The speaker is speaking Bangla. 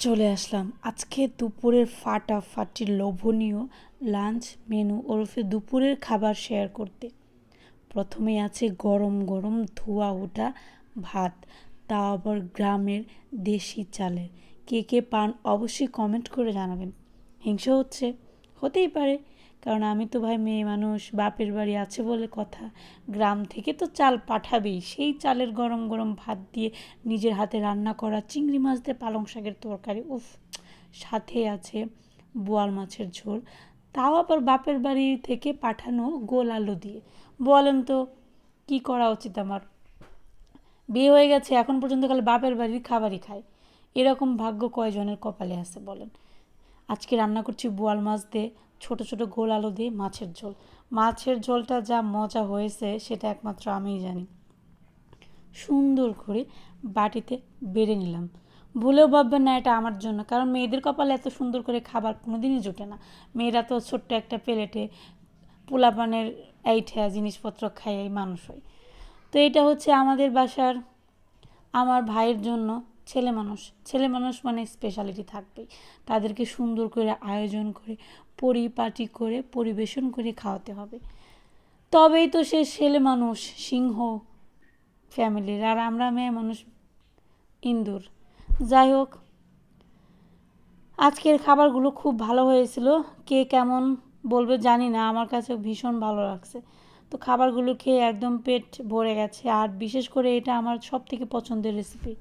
চলে আসলাম আজকে দুপুরের ফাটাফাটি লোভনীয় লাঞ্চ মেনু ওরফে দুপুরের খাবার শেয়ার করতে। প্রথমেই আছে গরম গরম ধোয়া ওঠা ভাত, তাও আবার গ্রামের দেশি চালের। কে কে পান অবশ্যই কমেন্ট করে জানাবেন। হিংসা হচ্ছে, হতেই পারে, কারণ আমি তো ভাই মেয়ে মানুষ, বাপের বাড়ি আছে বলে কথা। গ্রাম থেকে তো চাল পাঠাবেই, সেই চালের গরম গরম ভাত দিয়ে নিজের হাতে রান্না করা চিংড়ি মাছ দিয়ে পালং শাকের তরকারি, উফ, সাথে আছে বোয়াল মাছের ঝোল, তাও আবার বাপের বাড়ি থেকে পাঠানো গোল আলু দিয়ে। বলেন তো কি করা উচিত আমার? বিয়ে হয়ে গেছে, এখন পর্যন্ত খালি বাপের বাড়ির খাবারই খায়। এরকম ভাগ্য কয়জনের কপালে আছে বলেন? আজকে রান্না করছি বোয়াল মাছ দিয়ে ছোট ছোট গোল আলু দিয়ে মাছের ঝোল। মাছের ঝোলটা যা মজা হয়েছে সেটা একমাত্র আমিই জানি। সুন্দর করে বাটিতে বেড়ে নিলাম। ভুলেও ভাববেন না এটা আমার জন্য, কারণ মেয়েদের কপালে এত সুন্দর করে খাবার কোনোদিনই জোটে না। মেয়েরা তো ছোট্ট একটা প্লেটে পোলাপানের এইঠা জিনিসপত্র খায় এই মানুষ হয়। তো এটা হচ্ছে আমাদের বাসার আমার ভাইয়ের জন্য। ছেলে মানুষ মানে স্পেশালিটি থাকবেই। তাদেরকে সুন্দর করে আয়োজন করে পরিপাটি করে পরিবেশন করে খাওয়াতে হবে, তবেই তো সে ছেলে মানুষ, সিংহ ফ্যামিলির। আর আমরা মেয়ে মানুষ, ইন্দুর। যাই হোক, আজকের খাবারগুলো খুব ভালো হয়েছিল। কে কেমন বলবে জানি না, আমার কাছে ভীষণ ভালো লাগছে। তো খাবারগুলো খেয়ে একদম পেট ভরে গেছে। আর বিশেষ করে এটা আমার সব থেকে পছন্দের রেসিপি।